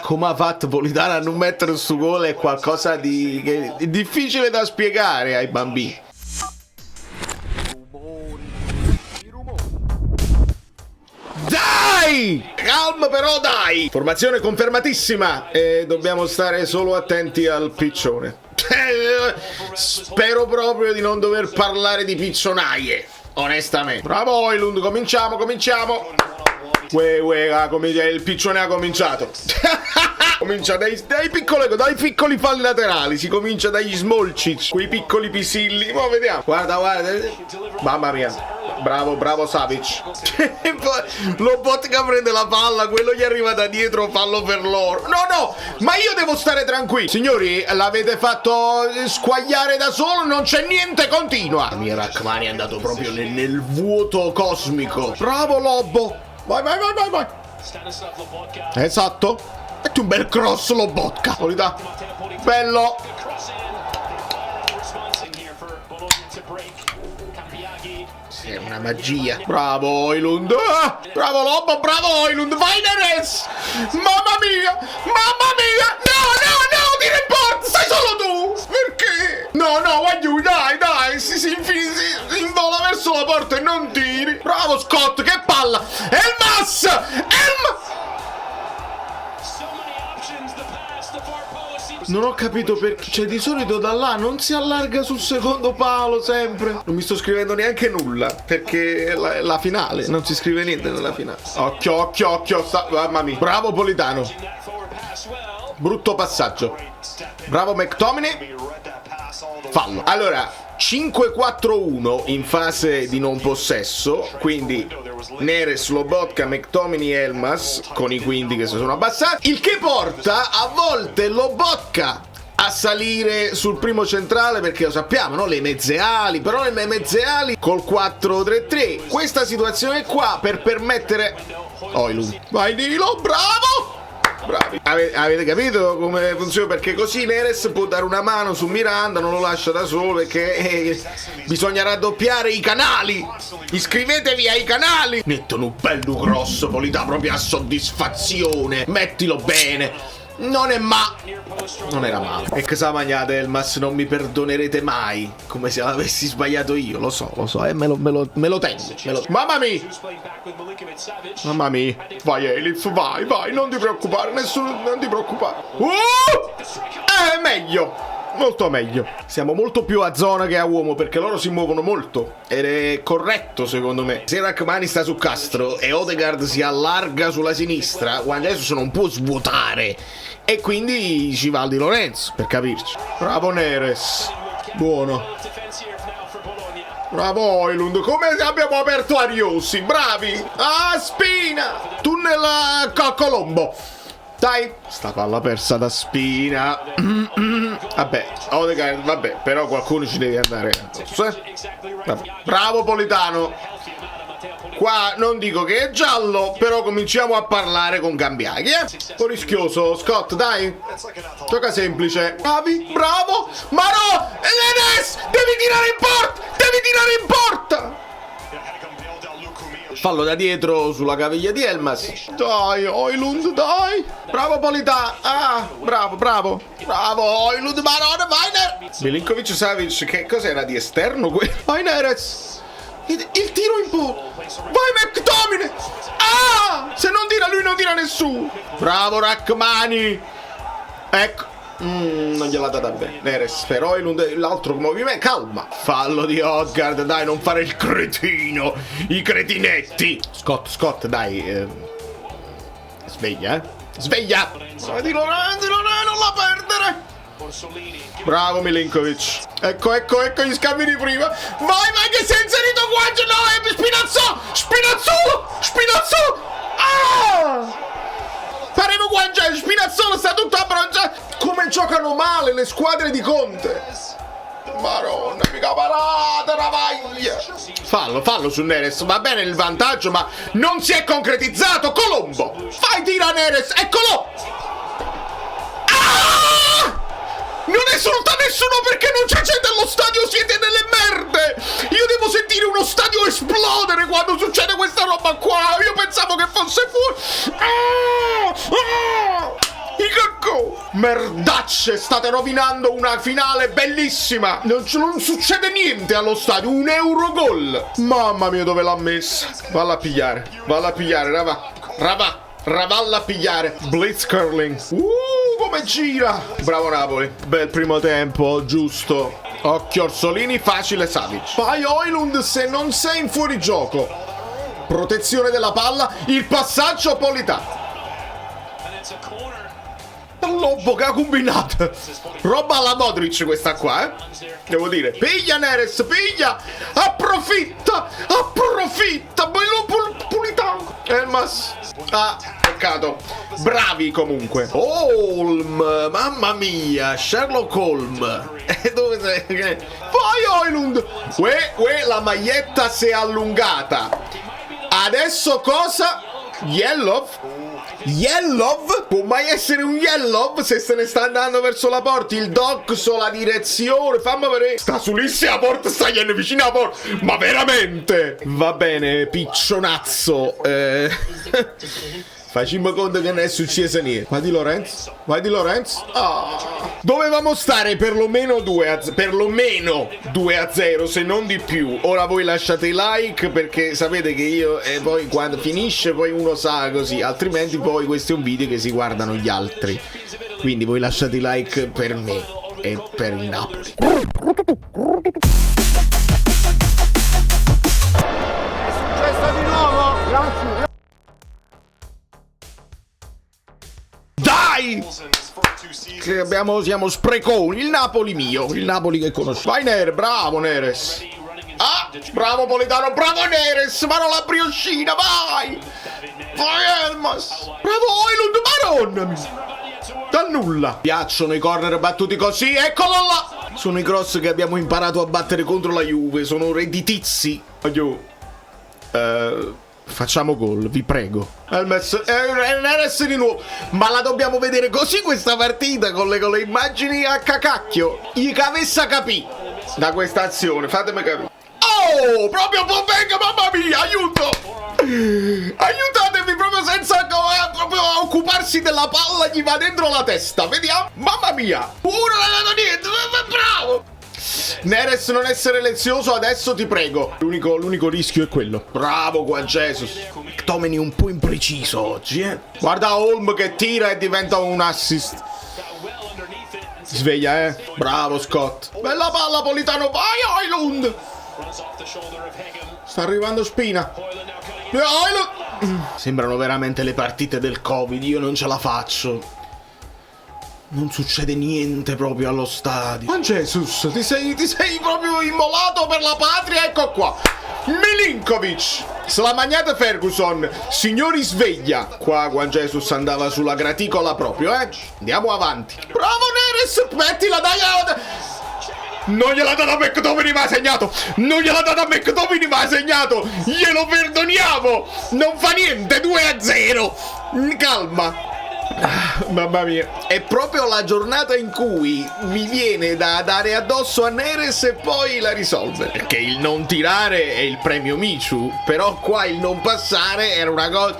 come ha fatto Politano a non mettere su gol è qualcosa di che è difficile da spiegare ai bambini. Dai! Calma però, dai! Formazione confermatissima e dobbiamo stare solo attenti al piccione. Spero proprio di non dover parlare di piccionaie, onestamente. Bravo Højlund, cominciamo. Il piccione ha cominciato. Comincia dai piccoli falli laterali. Si comincia dagli Smolcic, quei piccoli pisilli. Ma vediamo. Guarda. Mamma mia. Bravo Savic. Lobotka prende la palla, quello gli arriva da dietro, fallo per loro. No, ma io devo stare tranquillo. Signori, l'avete fatto squagliare da solo, non c'è niente, continua. Mia Rachmani è andato proprio nel vuoto cosmico. Bravo Lobo. Vai. Esatto. Metti un bel cross Lobotka. Qualità. Bello. È una magia. Bravo Højlund. Bravo Lobo, bravo Højlund. Vai Neres. Mamma mia. No, tira in porta. Sei solo tu. Perché? No, guagliù, dai. Si invola verso la porta e non tiri. Bravo Scott, che palla. Elmas. Non ho capito perché, cioè di solito da là non si allarga sul secondo palo sempre. Non mi sto scrivendo neanche nulla, perché è la finale, non si scrive niente nella finale. Occhio, mamma mia. Bravo Politano. Brutto passaggio. Bravo McTominay. Fallo. Allora, 5-4-1 in fase di non possesso, quindi Neres, Lobotka, McTominay e Elmas, con i quinti che si sono abbassati, il che porta a volte Lobotka a salire sul primo centrale, perché lo sappiamo, no? Le mezze ali, però le mezze ali col 4-3-3. Questa situazione qua per permettere Højlund. Vai Dilo, bravo! Bravi. Avete capito come funziona? Perché così Neres può dare una mano su Miranda, non lo lascia da solo, perché bisogna raddoppiare i canali. Iscrivetevi ai canali. Mettono un bello grosso, Polità, proprio a soddisfazione. Mettilo bene. Non era male. E che sa magnate Elmas, non mi perdonerete mai. Come se l'avessi sbagliato io. Lo so, me lo tengo. Mamma mia. Vai Elif, vai, non ti preoccupare, non ti preoccupare. Meglio. Molto meglio. Siamo molto più a zona che a uomo, perché loro si muovono molto. Ed è corretto secondo me. Se Rachmani sta su Castro e Odegaard si allarga sulla sinistra, Juan Jesus non può svuotare. E quindi ci va Di Lorenzo, per capirci. Bravo Neres. Buono. Bravo Højlund. Come abbiamo aperto Ariosi. Bravi. Spina. Tunnel a Colombo. Dai. Sta palla persa da Spina. Vabbè, Odegaard, vabbè, però qualcuno ci deve andare. Bravo Politano. Qua non dico che è giallo, però cominciamo a parlare con Gambiaghi, Un po' rischioso, Scott, dai. Gioca semplice. Bravo. Ma no! Neres! Devi tirare in porta! Fallo da dietro sulla caviglia di Elmas. Dai, Højlund, dai. Bravo Polità. Bravo. Bravo Højlund, Marone, vai Neres. Milinkovic Savic, che cos'era di esterno quello? Vai Neres. Il tiro in porta. Vai McTominay. Se non tira lui non tira nessuno. Bravo Rachmani. Ecco. Non gliel'ha data bene. Neres per Højlund, l'altro movimento. Calma. Fallo di Odegaard, dai, non fare il cretino. I cretinetti. Scott, dai. Sveglia. Di Lorenzo, non la perdere. Bravo Milinkovic. Ecco gli scambi di prima. Vai che si è inserito Guangio. No, Spinazzola. Faremo Guangio. Spinazzola sta tutto abbronzato. Come giocano male le squadre di Conte. Maronna, mica parata, ravaglia. Fallo su Neres. Va bene il vantaggio, ma non si è concretizzato. Colombo. Fai tira Neres. Eccolo. Non esulta nessuno perché non c'è gente allo stadio, siete delle merde! Io devo sentire uno stadio esplodere quando succede questa roba qua! Io pensavo che fosse fuori! Merdacce, state rovinando una finale bellissima. Non succede niente allo stadio. Un Eurogol. Mamma mia, dove l'ha messa? Valla a pigliare, Ravalla a pigliare. Blitzcurling. Come gira. Bravo Napoli. Bel primo tempo, giusto. Occhio Orsolini, facile Savic. Vai Højlund se non sei in fuorigioco. Protezione della palla. Il passaggio Politano. Lobo che ha combinato. Roba alla Modric questa qua, devo dire. Piglia Neres, piglia. Approfitta. Bello Politano. Elmas. Ah, peccato. Bravi comunque. Holm, mamma mia. Sherlock Holmes. Dove sei? Vai Højlund. La maglietta si è allungata. Adesso cosa? Yellow? Può mai essere un Yellow se se ne sta andando verso la porta? Il doc la direzione. Fammi vedere. Sta sulissima la porta, sta vicino alla porta. Ma veramente? Va bene, piccionazzo. Facciamo conto che non è successo niente. Vai di Lorenz. Dovevamo stare perlomeno 2-0, se non di più. Ora voi lasciate i like perché sapete che io e poi quando finisce poi uno sa così, altrimenti poi questo è un video che si guardano gli altri. Quindi voi lasciate i like per me e per il Napoli. È successo di nuovo? Grazie. Dai! Che siamo spreconi. Il Napoli mio, il Napoli che conosco. Vai bravo Neres. Ah, bravo Politano, bravo Neres. Ma non la brioscina, vai Elmas. Bravo Højlund, Maron. Da nulla. Piacciono i corner battuti così, eccolo là. Sono i cross che abbiamo imparato a battere contro la Juve. Sono redditizi. Facciamo gol, vi prego. Neres di nuovo. Ma la dobbiamo vedere così questa partita con le immagini a cacacchio. Gli che avesse capì da questa azione, fatemi capire. Oh, proprio Bobenga, mamma mia, aiuto. Aiutatemi proprio senza proprio occuparsi della palla, gli va dentro la testa. Vediamo. Mamma mia. Non ha dato niente, bravo. Neres, non essere lezioso adesso, ti prego. L'unico rischio è quello. Bravo Juan Jesus. McTominay un po' impreciso oggi, Guarda Holm che tira e diventa un assist. Sveglia, Bravo Scott. Bella palla Politano. Vai Højlund. Sta arrivando Spina. Sembrano veramente le partite del Covid. Io non ce la faccio. Non succede niente proprio allo stadio. Juan Jesus, ti sei proprio immolato per la patria, ecco qua. Milinkovic, se la magnate Ferguson. Signori sveglia. Qua Juan Jesus andava sulla graticola proprio, Andiamo avanti. Bravo Neres, mettila, dai. Non gliela data a McTominay ma ha segnato. Glielo perdoniamo. Non fa niente, 2-0. Calma. Mamma mia. È proprio la giornata in cui mi viene da dare addosso a Neres e poi la risolve. Perché il non tirare è il premio Michu. Però qua il non passare era una cosa.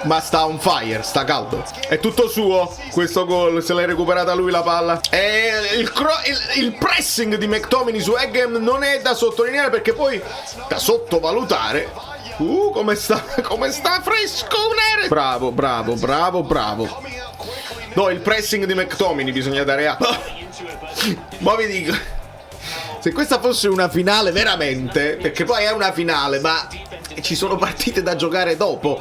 Ma sta on fire, sta caldo. È tutto suo questo gol. Se l'hai recuperata lui la palla. E il pressing di McTominay su Eggem non è da sottolineare, perché poi da sottovalutare. Come sta fresco Neres. Bravo. No, il pressing di McTominay bisogna dare a. Ma vi dico, se questa fosse una finale veramente, perché poi è una finale, ma ci sono partite da giocare dopo.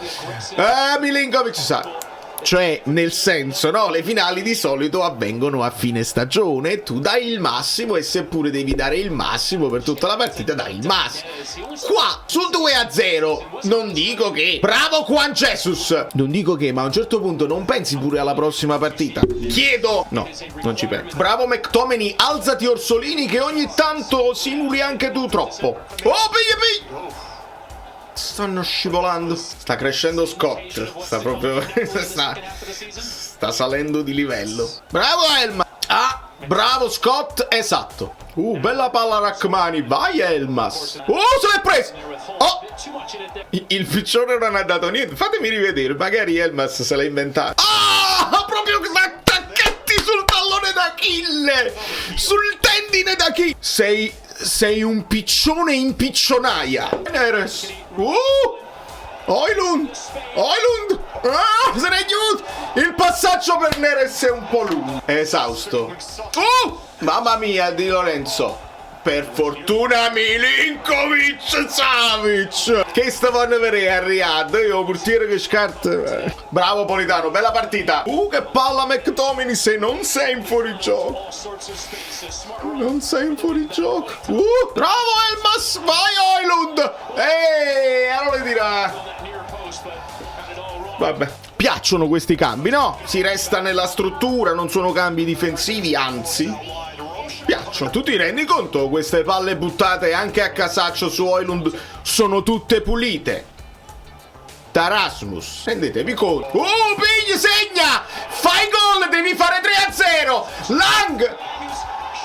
Milinkovic sa. Cioè, nel senso, no, le finali di solito avvengono a fine stagione, tu dai il massimo e seppure devi dare il massimo per tutta la partita, dai il massimo. Qua, sul 2-0, non dico che... Bravo Juan Jesus! Non dico che, ma a un certo punto non pensi pure alla prossima partita? Chiedo! No, non ci penso. Bravo McTominay, alzati Orsolini che ogni tanto simuli anche tu troppo. Oh, piglia! Stanno scivolando. Sta crescendo Scott. Sta proprio sta salendo di livello. Bravo Elmas. Bravo Scott. Esatto. Bella palla Rachmani. Vai Elmas. Se l'è preso. Il piccione non ha dato niente. Fatemi rivedere. Magari Elmas se l'ha inventato. Proprio attacchetti sul spalle! Sul tendine d'Achille! Sei un piccione in piccionaia! Neres! Højlund! Se n'è chiuso! Il passaggio per Neres è un po' lungo. È esausto. Mamma mia, Di Lorenzo. Per fortuna Milinkovic-Savic che stavano a vedere a Riyadh. Io portiere che scarta. Bravo Politano, bella partita. Che palla McTominay, se non sei in fuorigioco. Non sei in fuorigioco. Bravo Elmas, vai Højlund. Allora dirà. Vabbè. Piacciono questi cambi, no? Si resta nella struttura, non sono cambi difensivi, anzi piacciono. Tu ti rendi conto? Queste palle buttate anche a casaccio su Højlund sono tutte pulite. Tarasmus, rendetevi conto. Pigli, segna! Fai gol, devi fare 3-0. Lang!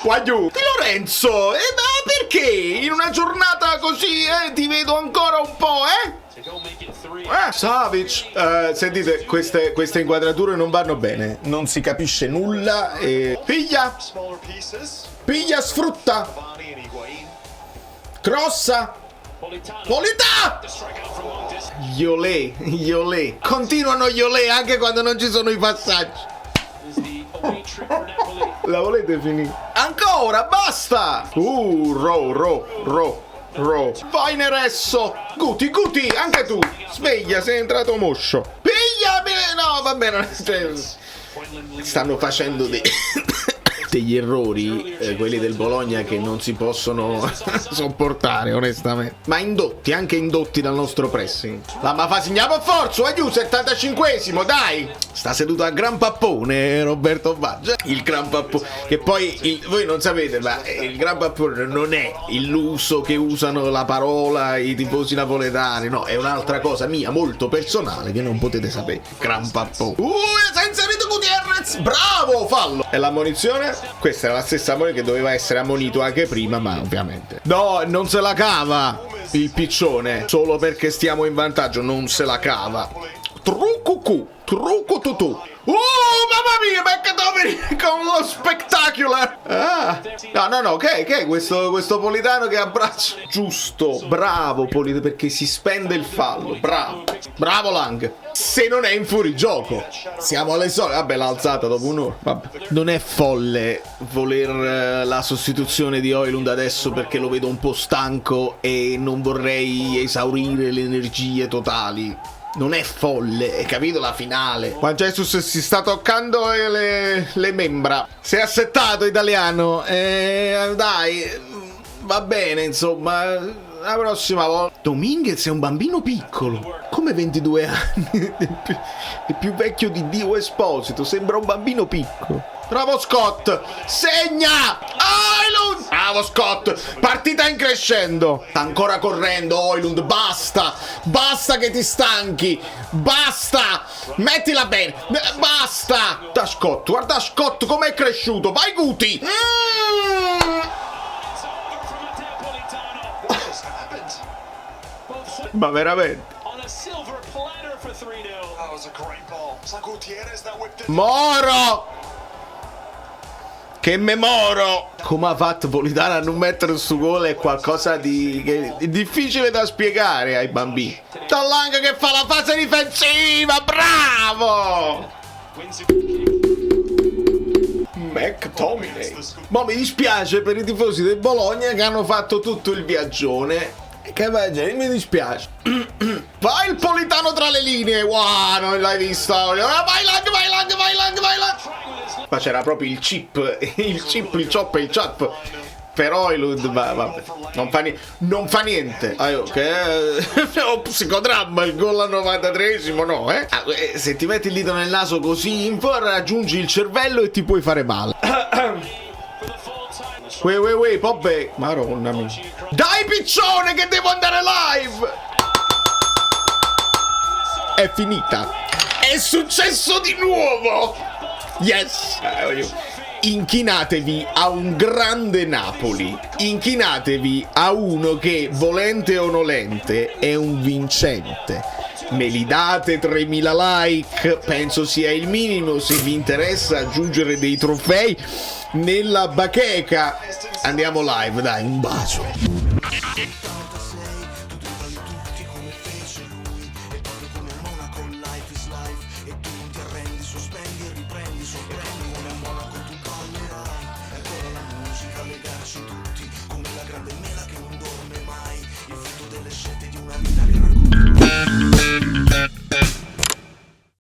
Guagliù. Di Lorenzo, ma perché? In una giornata così, ti vedo ancora un po', Savic, sentite, queste inquadrature non vanno bene. Non si capisce nulla e... Piglia, sfrutta. Crossa. Polità. Iolè. Continuano Iolè anche quando non ci sono i passaggi. La volete finire? Ancora, basta. Vai Neresso. Guti, anche tu. Sveglia, sei entrato moscio. Piglia. No, va bene. Stanno facendo degli errori, quelli del Bologna, che non si possono sopportare onestamente, ma anche indotti dal nostro pressing. Ma fa segniamo forza, aiuto, 75esimo, dai. Sta seduto a gran pappone Roberto Baggio, il gran pappone, che poi voi non sapete, ma il gran pappone non è l'uso che usano la parola i tifosi napoletani, no, è un'altra cosa mia molto personale che non potete sapere. Gran pappone. Senza Rito Gutierrez, bravo, fallo. E l'ammonizione? Questa era la stessa amore che doveva essere ammonito anche prima, ma ovviamente no, non se la cava il piccione solo perché stiamo in vantaggio, non se la cava. Trucucu, trucututù. Mamma mia, McTominay con lo spectacular. No, che è questo Politano che abbraccia? Giusto, bravo Politano, perché si spende il fallo. Bravo Lang. Se non è in fuorigioco. Siamo alle solite. Vabbè, l'ha alzata dopo un'ora. Vabbè. Non è folle voler la sostituzione di Højlund adesso, perché lo vedo un po' stanco e non vorrei esaurire le energie totali. Non è folle, hai capito? La finale. Juan Jesus si sta toccando le membra. Si è assettato, italiano. Dai, va bene, insomma. La prossima volta. Dominguez è un bambino piccolo. Come 22 anni. È più vecchio di Dio Esposito. Sembra un bambino piccolo. Bravo Scott. Segna. Højlund. Bravo Scott. Partita in crescendo. Sta ancora correndo Højlund. Basta che ti stanchi. Basta. Mettila bene. Basta. Guarda Scott com'è cresciuto. Vai Guti. Ma veramente. Moro! Che memoro! Come ha fatto Politano a non mettere su gol è qualcosa che è difficile da spiegare ai bambini. Tallang che fa la fase difensiva, bravo! McTominay. Ma mi dispiace per i tifosi del Bologna che hanno fatto tutto il viaggione. Che mi dispiace. Vai il Politano tra le linee. Wow, non l'hai visto. Vai Lang. Ma c'era proprio il chip. Il chop e il chop. Però vabbè, non fa niente. È un psicodramma il gol al 93esimo, no, se ti metti il dito nel naso così in fuori raggiungi il cervello e ti puoi fare male. Pobbe. Maronna mia. Dai piccione che devo andare live. È finita. È successo di nuovo. Yes. Inchinatevi a un grande Napoli. Inchinatevi a uno che, volente o nolente, è un vincente. me li date 3000 like, penso sia il minimo. Se vi interessa aggiungere dei trofei nella bacheca, andiamo live, dai, un bacio. Come la grande mela che non dorme mai, il frutto delle scelte di una vita che racconta.